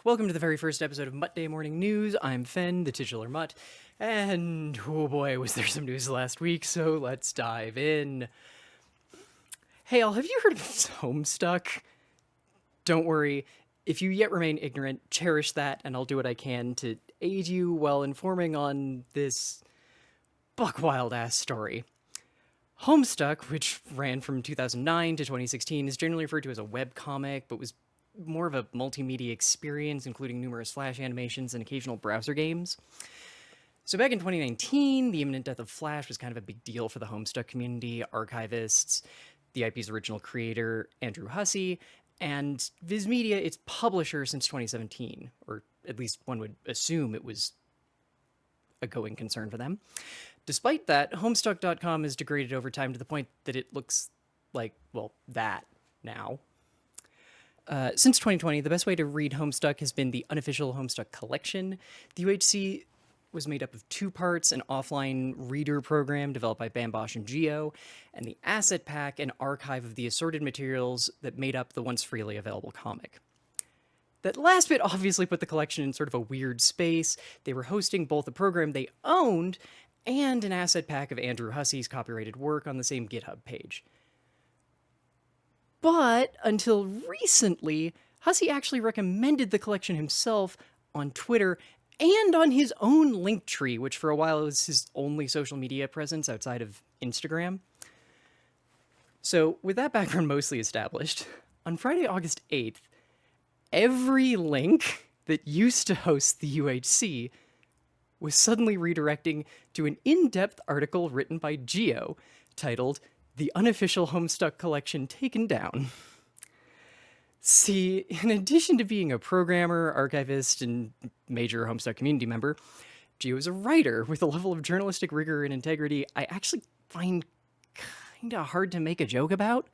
Welcome to the very first episode of Mutt-Day Morning News. I'm Fen, the titular Mutt, and oh boy, was there some news last week, so let's dive in. Hey all, have you heard of Homestuck? Don't worry, if you yet remain ignorant, cherish that, and I'll do what I can to aid you while informing on this buck-wild-ass story. Homestuck, which ran from 2009 to 2016, is generally referred to as a webcomic, but was more of a multimedia experience, including numerous Flash animations and occasional browser games. So back in 2019, the imminent death of Flash was kind of a big deal for the Homestuck community, archivists, the IP's original creator, Andrew Hussie, and Viz Media, its publisher since 2017, or at least one would assume it was a going concern for them. Despite that, Homestuck.com has degraded over time to the point that it looks like, well, that now. Since 2020, the best way to read Homestuck has been the unofficial Homestuck collection. The UHC was made up of two parts, an offline reader program developed by Bambosh and Geo, and the Asset Pack, an archive of the assorted materials that made up the once freely available comic. That last bit obviously put the collection in sort of a weird space. They were hosting both a program they owned and an asset pack of Andrew Hussie's copyrighted work on the same GitHub page. But until recently, Hussie actually recommended the collection himself on Twitter and on his own Linktree, which for a while was his only social media presence outside of Instagram. So with that background mostly established, on Friday, August 8th, every link that used to host the UHC was suddenly redirecting to an in-depth article written by Geo titled "The Unofficial Homestuck Collection Taken Down." See, in addition to being a programmer, archivist, and major Homestuck community member, Geo is a writer with a level of journalistic rigor and integrity I actually find kinda hard to make a joke about.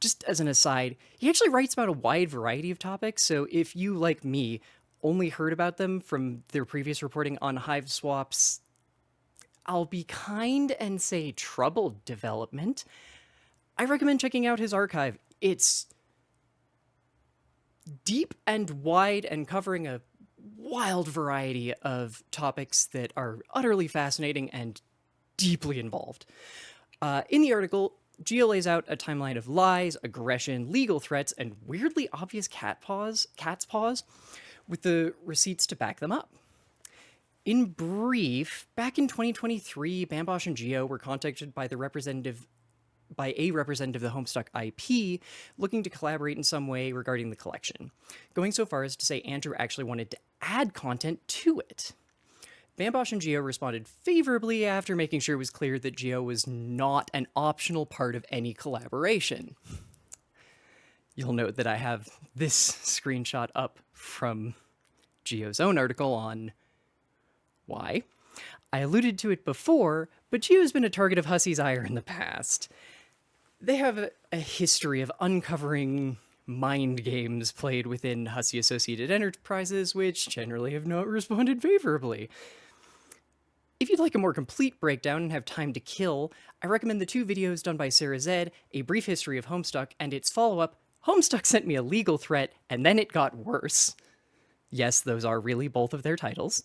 Just as an aside, he actually writes about a wide variety of topics, so if you, like me, only heard about them from their previous reporting on Hive swaps, I'll be kind and say troubled development. I recommend checking out his archive. It's deep and wide and covering a wild variety of topics that are utterly fascinating and deeply involved. In the article, Geo lays out a timeline of lies, aggression, legal threats, and weirdly obvious cat's paws, with the receipts to back them up. In brief, back in 2023, Bambosh and Geo were contacted by a representative of the Homestuck IP looking to collaborate in some way regarding the collection, going so far as to say Andrew actually wanted to add content to it. Bambosh and Geo responded favorably after making sure it was clear that Geo was not an optional part of any collaboration. You'll note that I have this screenshot up from Geo's own article on why. I alluded to it before, but Geo's been a target of Hussie's ire in the past. They have a history of uncovering mind games played within Hussie-associated enterprises, which generally have not responded favorably. If you'd like a more complete breakdown and have time to kill, I recommend the two videos done by Sarah Zed, A Brief History of Homestuck, and its follow-up, Homestuck Sent Me a Legal Threat, and Then It Got Worse. Yes, those are really both of their titles.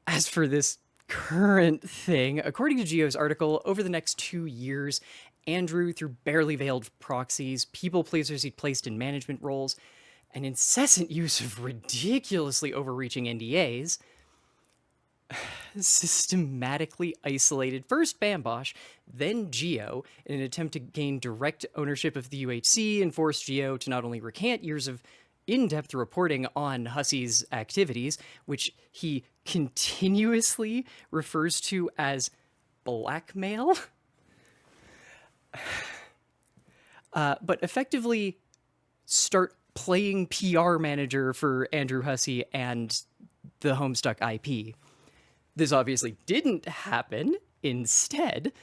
As for this current thing, according to Geo's article, over the next 2 years, Andrew, through barely veiled proxies, people pleasers he'd placed in management roles, and incessant use of ridiculously overreaching NDAs, systematically isolated first Bambosh, then Geo, in an attempt to gain direct ownership of the UHC and force Geo to not only recant years of in-depth reporting on Hussie's activities, which he continuously refers to as blackmail, but effectively start playing PR manager for Andrew Hussie and the Homestuck IP. This obviously didn't happen. Instead,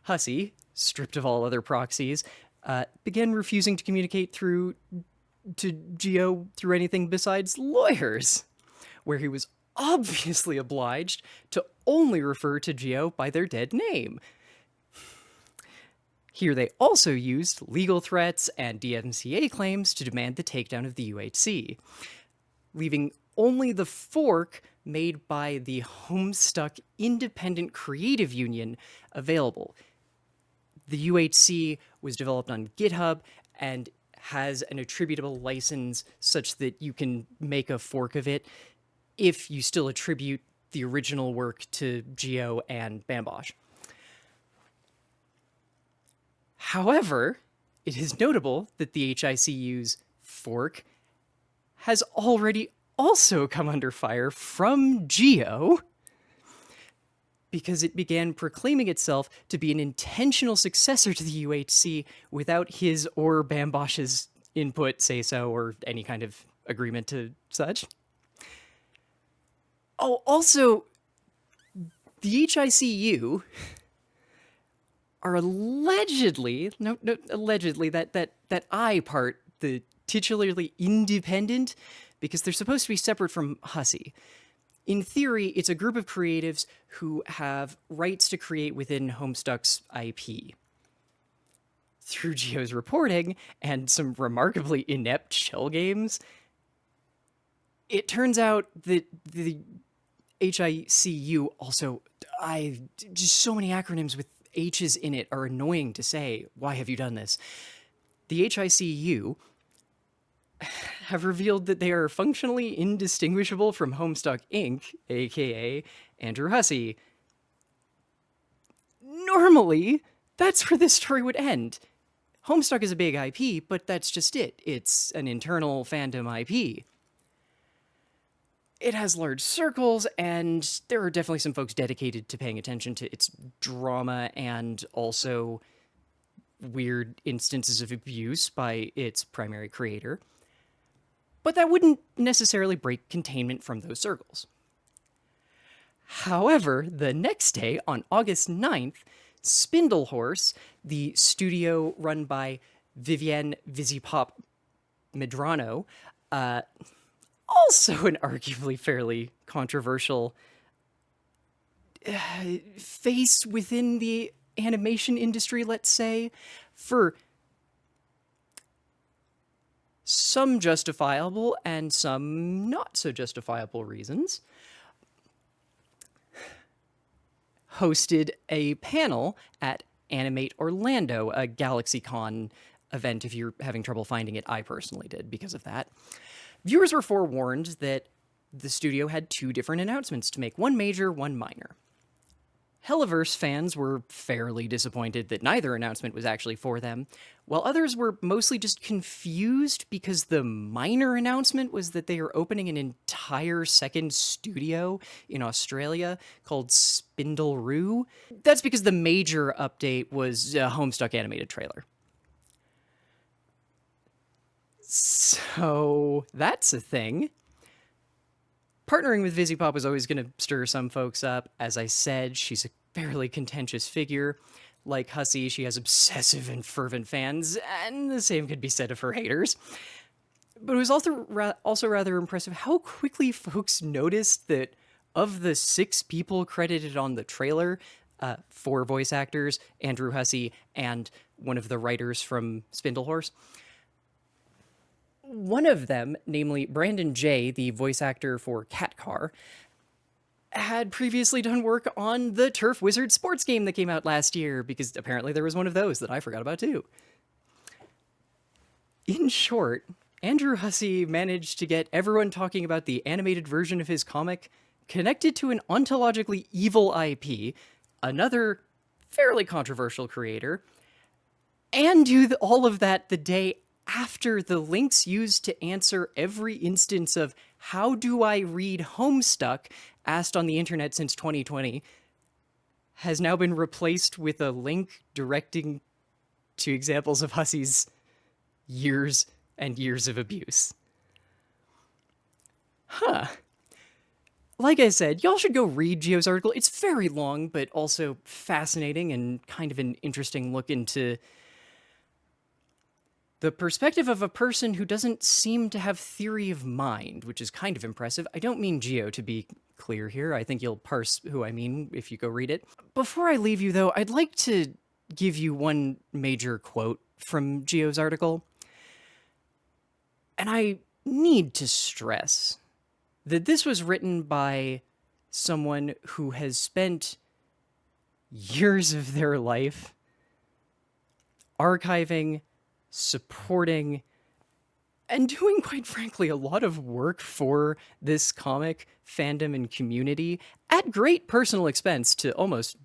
Hussie, stripped of all other proxies, began refusing to communicate to Geo through anything besides lawyers, where he was obviously obliged to only refer to Geo by their dead name. Here they also used legal threats and DMCA claims to demand the takedown of the UHC, leaving only the fork made by the Homestuck Independent Creative Union available. The UHC was developed on GitHub and has an attributable license such that you can make a fork of it if you still attribute the original work to Geo and Bambosh. However, it is notable that the HICU's fork has already also come under fire from Geo because it began proclaiming itself to be an intentional successor to the UHC without his or Bambosh's input, say-so, or any kind of agreement to such. Oh, also, the HICU are allegedly, allegedly, that I part, the titularly independent, because they're supposed to be separate from Hussey. In theory, it's a group of creatives who have rights to create within Homestuck's IP. Through Geo's reporting and some remarkably inept shell games, it turns out that the HICU also, just so many acronyms with H's in it are annoying to say. Why have you done this? The HICU have revealed that they are functionally indistinguishable from Homestuck Inc., aka Andrew Hussey. Normally, that's where this story would end. Homestuck is a big IP, but that's just it. It's an internal fandom IP. It has large circles, and there are definitely some folks dedicated to paying attention to its drama and also weird instances of abuse by its primary creator. But that wouldn't necessarily break containment from those circles. However, the next day, on August 9th, Spindlehorse, the studio run by Vivienne Vizipop Medrano, also an arguably fairly controversial face within the animation industry, let's say, for some justifiable and some not so justifiable reasons, hosted a panel at Animate Orlando, a GalaxyCon event. If you're having trouble finding it, I personally did because of that. Viewers were forewarned that the studio had two different announcements to make, one major, one minor. Helliverse fans were fairly disappointed that neither announcement was actually for them, while others were mostly just confused because the minor announcement was that they are opening an entire second studio in Australia called Spindleroo. That's because the major update was a Homestuck animated trailer. So that's a thing. Partnering with Vizipop was always going to stir some folks up. As I said, she's a fairly contentious figure. Like Hussey, she has obsessive and fervent fans, and the same could be said of her haters. But it was also rather impressive how quickly folks noticed that of the 6 people credited on the trailer, 4 voice actors, Andrew Hussey and one of the writers from Spindlehorse, one of them, namely Brandon Jay, the voice actor for Cat Car, had previously done work on the Turf Wizard sports game that came out last year, because apparently there was one of those that I forgot about too. In short, Andrew Hussey managed to get everyone talking about the animated version of his comic connected to an ontologically evil IP, another fairly controversial creator, and do all of that the day after the links used to answer every instance of how do I read Homestuck asked on the internet since 2020 has now been replaced with a link directing to examples of Hussey's years and years of abuse. Like I said, y'all should go read Geo's article. It's very long, but also fascinating and kind of an interesting look into the perspective of a person who doesn't seem to have theory of mind, which is kind of impressive. I don't mean Geo, to be clear here. I think you'll parse who I mean if you go read it. Before I leave you, though, I'd like to give you one major quote from Geo's article. And I need to stress that this was written by someone who has spent years of their life archiving, supporting, and doing, quite frankly, a lot of work for this comic fandom and community at great personal expense to almost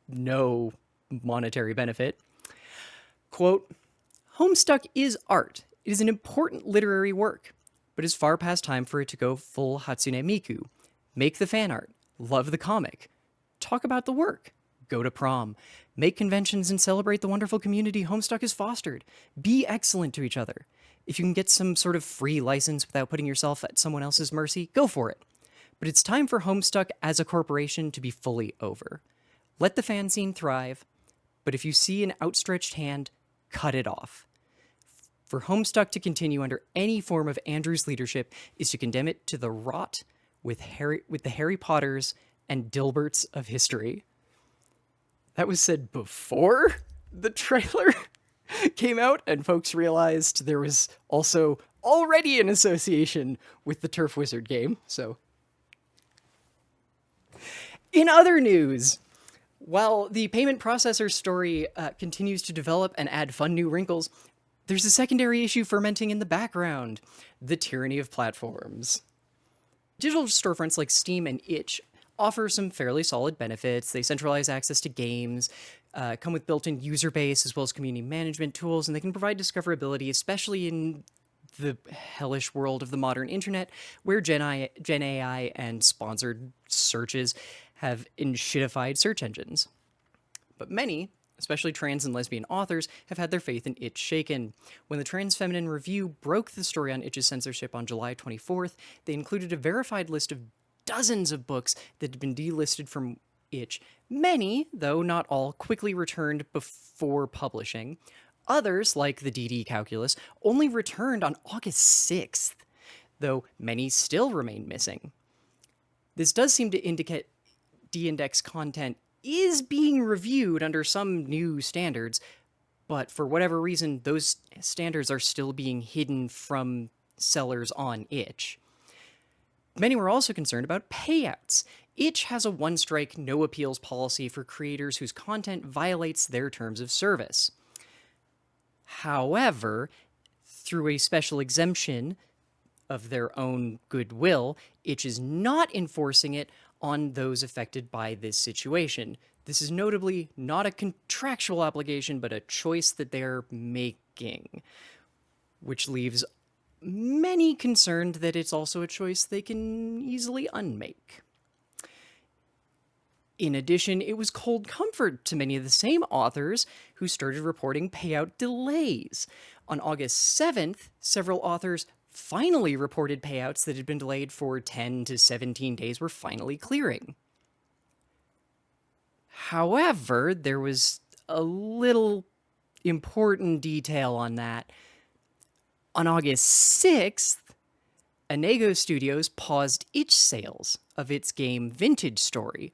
no monetary benefit. Quote, Homestuck is art. It is an important literary work, but it's far past time for it to go full Hatsune Miku. Make the fan art. Love the comic. Talk about the work. Go to prom. Make conventions and celebrate the wonderful community Homestuck has fostered. Be excellent to each other. If you can get some sort of free license without putting yourself at someone else's mercy, go for it. But it's time for Homestuck as a corporation to be fully over. Let the fan scene thrive, but if you see an outstretched hand, cut it off. For Homestuck to continue under any form of Andrew's leadership is to condemn it to the rot with the Harry Potters and Dilberts of history. That was said before the trailer came out, and folks realized there was also already an association with the Turf Wizard game. So, in other news, while the payment processor story continues to develop and add fun new wrinkles, there's a secondary issue fermenting in the background: the tyranny of platforms. Digital storefronts like Steam and Itch offer some fairly solid benefits. They centralize access to games, come with built-in user base as well as community management tools, and they can provide discoverability, especially in the hellish world of the modern internet, where Gen AI and sponsored searches have enshittified search engines. But many, especially trans and lesbian authors, have had their faith in Itch shaken. When the Trans Feminine Review broke the story on Itch's censorship on July 24th, they included a verified list of dozens of books that had been delisted from Itch. Many, though not all, quickly returned before publishing. Others, like the DD Calculus, only returned on August 6th, though many still remain missing. This does seem to indicate de-index content is being reviewed under some new standards, but for whatever reason, those standards are still being hidden from sellers on Itch. Many were also concerned about payouts. Itch has a one-strike, no-appeals policy for creators whose content violates their terms of service. However, through a special exemption of their own goodwill, Itch is not enforcing it on those affected by this situation. This is notably not a contractual obligation, but a choice that they're making, which leaves many concerned that it's also a choice they can easily unmake. In addition, it was cold comfort to many of the same authors who started reporting payout delays. On August 7th, several authors finally reported payouts that had been delayed for 10 to 17 days were finally clearing. However, there was a little important detail on that. On August 6th, Anago Studios paused Itch sales of its game Vintage Story,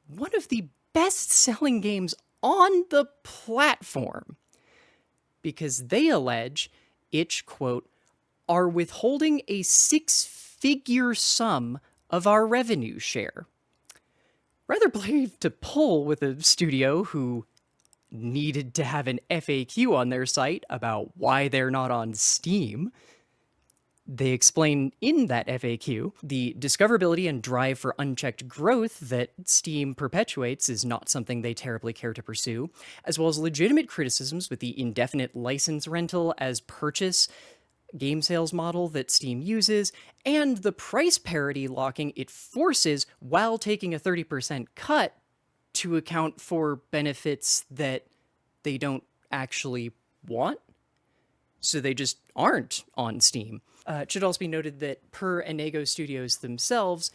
one of the best-selling games on the platform, because they allege Itch, quote, are withholding a six-figure sum of our revenue share. Rather brave to pull with a studio who needed to have an FAQ on their site about why they're not on Steam. They explain in that FAQ the discoverability and drive for unchecked growth that Steam perpetuates is not something they terribly care to pursue, as well as legitimate criticisms with the indefinite license rental as purchase game sales model that Steam uses, and the price parity locking it forces while taking a 30% cut to account for benefits that they don't actually want. So they just aren't on Steam. It should also be noted that per Anago Studios themselves,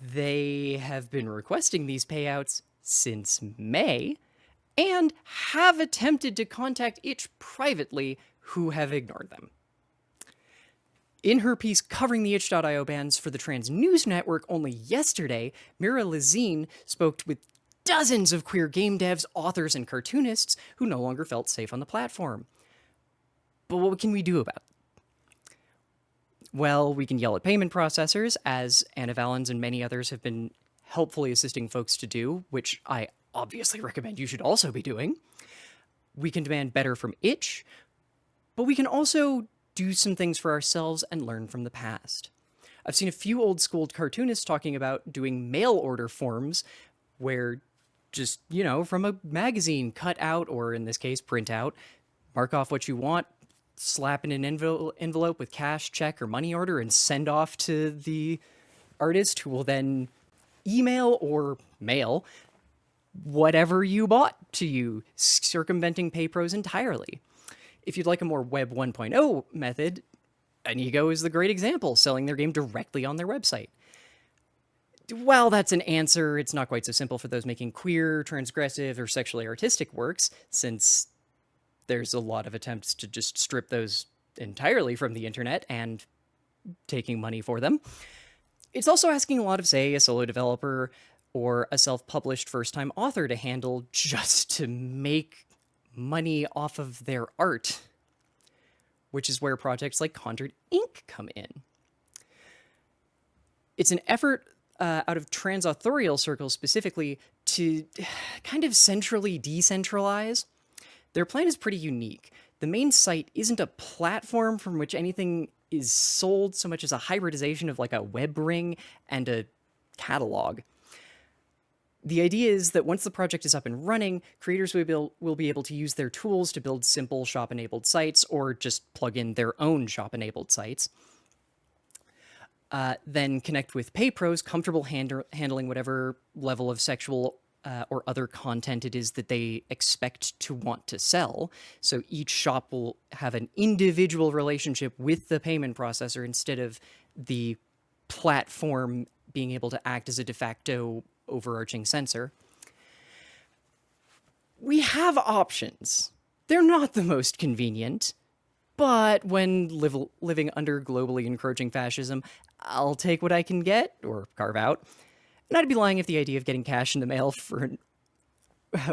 they have been requesting these payouts since May and have attempted to contact Itch privately, who have ignored them. In her piece covering the itch.io bans for the Trans News Network only yesterday, Mira Lazine spoke with dozens of queer game devs, authors, and cartoonists who no longer felt safe on the platform. But what can we do about it? Well, we can yell at payment processors, as Anna Valens and many others have been helpfully assisting folks to do, which I obviously recommend you should also be doing. We can demand better from itch, but we can also do some things for ourselves and learn from the past. I've seen a few old school cartoonists talking about doing mail order forms where just, from a magazine, cut out, or in this case, print out, mark off what you want, slap in an envelope with cash, check, or money order, and send off to the artist, who will then email or mail whatever you bought to you, circumventing pay pros entirely. If you'd like a more Web 1.0 method, Anigo is the great example, selling their game directly on their website. While that's an answer, it's not quite so simple for those making queer, transgressive, or sexually artistic works, since there's a lot of attempts to just strip those entirely from the internet and taking money for them. It's also asking a lot of, say, a solo developer or a self-published first-time author to handle just to make money off of their art, which is where projects like Conjured Inc. come in. It's an effort out of trans-authorial circles specifically to kind of centrally decentralize. Their plan is pretty unique. The main site isn't a platform from which anything is sold so much as a hybridization of like a web ring and a catalog. The idea is that once the project is up and running, creators will be able to use their tools to build simple shop-enabled sites or just plug in their own shop-enabled sites. Then connect with pay pros comfortable handling whatever level of sexual or other content it is that they expect to want to sell. So each shop will have an individual relationship with the payment processor instead of the platform being able to act as a de facto overarching censor. We have options. They're not the most convenient, but when living under globally encroaching fascism, I'll take what I can get, or carve out. And I'd be lying if the idea of getting cash in the mail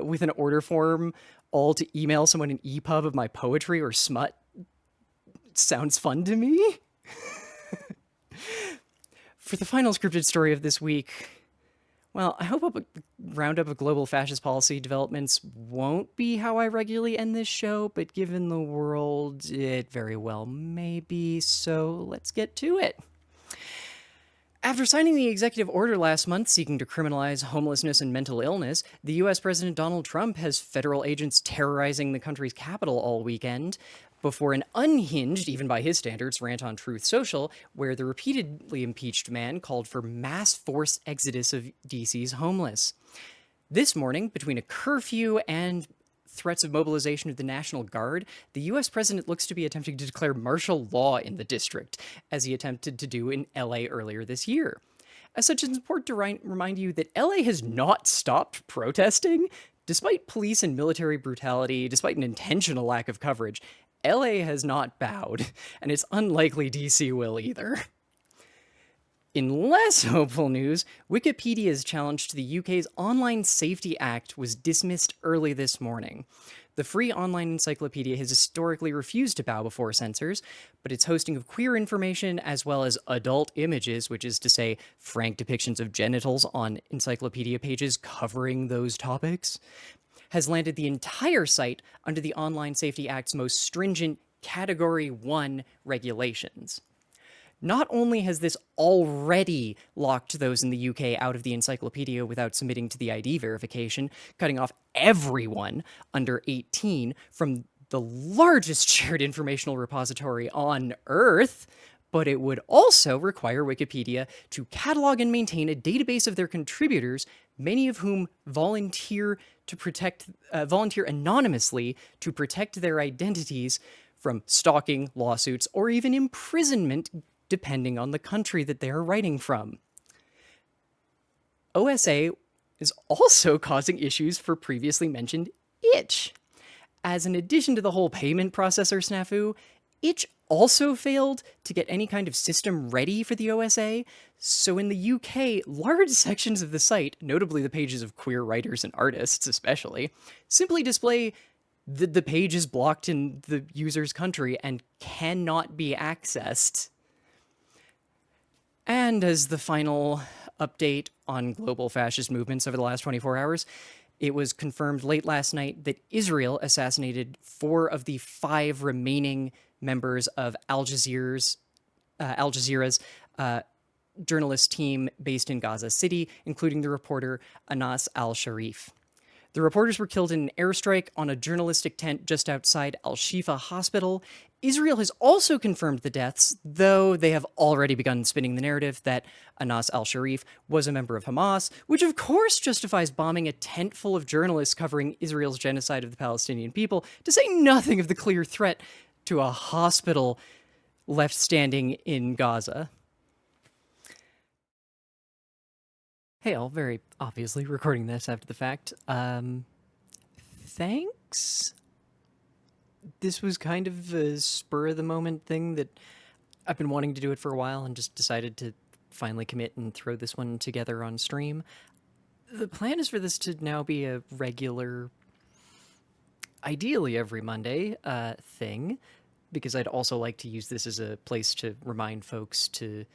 with an order form, all to email someone an EPUB of my poetry or smut, sounds fun to me. For the final scripted story of this week, well, I hope a roundup of global fascist policy developments won't be how I regularly end this show, but given the world, it very well may be, so let's get to it. After signing the executive order last month seeking to criminalize homelessness and mental illness, the US President Donald Trump has federal agents terrorizing the country's capital all weekend before an unhinged, even by his standards, rant on Truth Social, where the repeatedly impeached man called for mass forced exodus of DC's homeless. This morning, between a curfew and threats of mobilization of the National Guard, the US president looks to be attempting to declare martial law in the district, as he attempted to do in LA earlier this year. As such, it's important to remind you that LA has not stopped protesting. Despite police and military brutality, despite an intentional lack of coverage, LA has not bowed, and it's unlikely DC will either. In less hopeful news, Wikipedia's challenge to the UK's Online Safety Act was dismissed early this morning. The free online encyclopedia has historically refused to bow before censors, but its hosting of queer information as well as adult images, which is to say frank depictions of genitals on encyclopedia pages covering those topics, has landed the entire site under the Online Safety Act's most stringent Category 1 regulations. Not only has this already locked those in the UK out of the encyclopedia without submitting to the ID verification, cutting off everyone under 18 from the largest shared informational repository on Earth, but it would also require Wikipedia to catalog and maintain a database of their contributors, many of whom volunteer anonymously to protect their identities from stalking, lawsuits, or even imprisonment, depending on the country that they're writing from. OSA is also causing issues for previously mentioned itch. As in addition to the whole payment processor snafu, itch also failed to get any kind of system ready for the OSA. So in the UK, large sections of the site, notably the pages of queer writers and artists especially, simply display the page is blocked in the user's country and cannot be accessed. And as the final update on global fascist movements over the last 24 hours, it was confirmed late last night that Israel assassinated 4 of the 5 remaining members of Al Jazeera's journalist team based in Gaza City, including the reporter Anas al-Sharif. The reporters were killed in an airstrike on a journalistic tent just outside Al-Shifa Hospital. Israel has also confirmed the deaths, though they have already begun spinning the narrative that Anas al-Sharif was a member of Hamas, which of course justifies bombing a tent full of journalists covering Israel's genocide of the Palestinian people, to say nothing of the clear threat to a hospital left standing in Gaza. Hey, all, very obviously recording this after the fact. Thanks. This was kind of a spur of the moment thing that I've been wanting to do it for a while and just decided to finally commit and throw this one together on stream. The plan is for this to now be a regular, ideally every Monday, thing, because I'd also like to use this as a place to remind folks to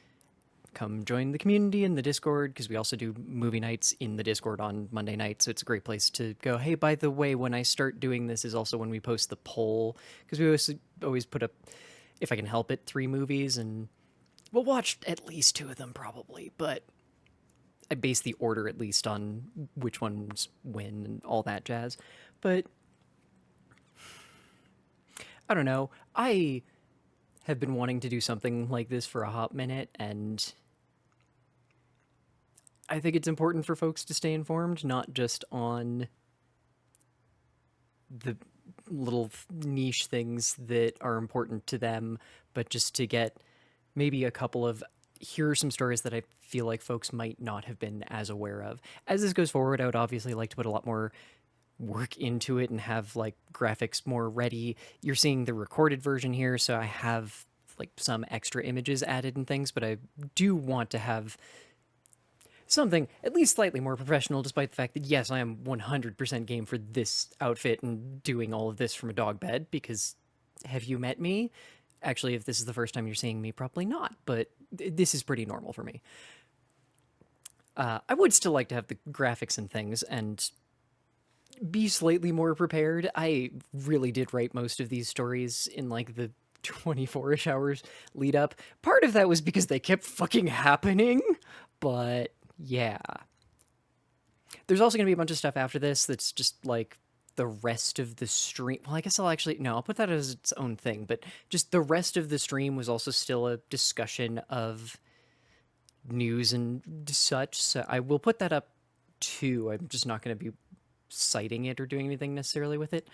come join the community in the Discord, because we also do movie nights in the Discord on Monday nights, so it's a great place to go, hey, by the way, when I start doing this is also when we post the poll, because we always put up, if I can help it, 3 movies, and we'll watch at least 2 of them probably, but I base the order at least on which ones win and all that jazz. But I don't know, I have been wanting to do something like this for a hot minute, and I think it's important for folks to stay informed, not just on the little niche things that are important to them, but just to get maybe a couple of, here are some stories that I feel like folks might not have been as aware of. As this goes forward, I would obviously like to put a lot more work into it and have like graphics more ready. You're seeing the recorded version here, so I have like some extra images added and things, but I do want to have something at least slightly more professional, despite the fact that, yes, I am 100% game for this outfit and doing all of this from a dog bed, because have you met me? Actually, if this is the first time you're seeing me, probably not, but this is pretty normal for me. I would still like to have the graphics and things and be slightly more prepared. I really did write most of these stories in like the 24-ish hours lead up. Part of that was because they kept fucking happening, but yeah. There's also going to be a bunch of stuff after this that's just like the rest of the stream. Well, I guess I'll put that as its own thing, but just the rest of the stream was also still a discussion of news and such, so I will put that up too. I'm just not going to be citing it or doing anything necessarily with it.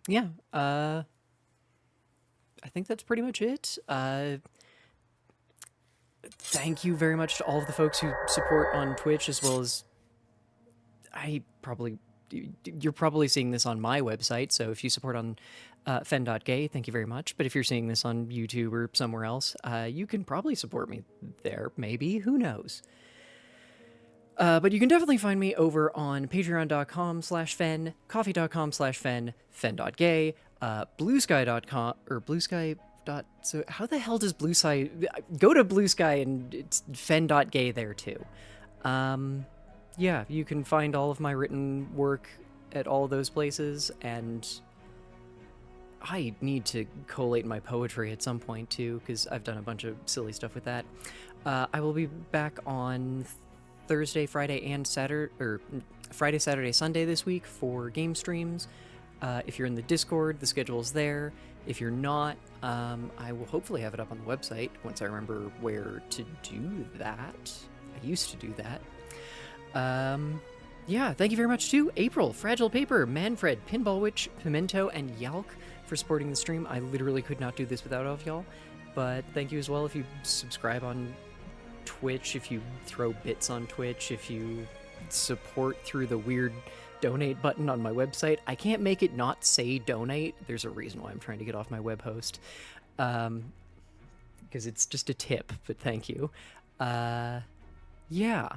Yeah, I think that's pretty much it. Thank you very much to all of the folks who support on Twitch, as well as you're probably seeing this on my website, so if you support on fen.gay, thank you very much. But if you're seeing this on YouTube or somewhere else, you can probably support me there, maybe, who knows. But you can definitely find me over on patreon.com/fen, coffee.com/fen, fen.gay, bluesky.com, or bluesky. So how the hell does Blue Sky... Go to Blue Sky and it's fen.gay there too. Yeah, you can find all of my written work at all those places, and I need to collate my poetry at some point too, because I've done a bunch of silly stuff with that. I will be back on Thursday, Friday, and Saturday, or Friday, Saturday, Sunday this week for game streams. If you're in the Discord, the schedule's there. If you're not, I will hopefully have it up on the website once I remember where to do that. I used to do that. Yeah, thank you very much to April, Fragile Paper, Manfred, Pinball Witch, Pimento, and Yalk for supporting the stream. I literally could not do this without all of y'all, but thank you as well if you subscribe on Twitch, if you throw bits on Twitch, if you support through the weird donate button on my website. I can't make it not say donate. There's a reason why I'm trying to get off my web host. Because it's just a tip, but thank you. Yeah.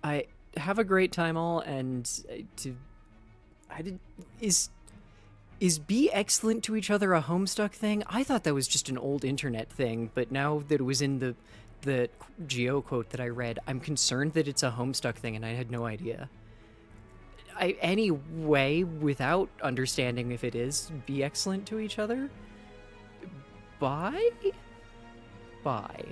I have a great time all, and is be excellent to each other a Homestuck thing? I thought that was just an old internet thing, but now that it was in the Geo quote that I read, I'm concerned that it's a Homestuck thing, and I had no idea. Anyway, without understanding if it is, be excellent to each other. Bye? Bye.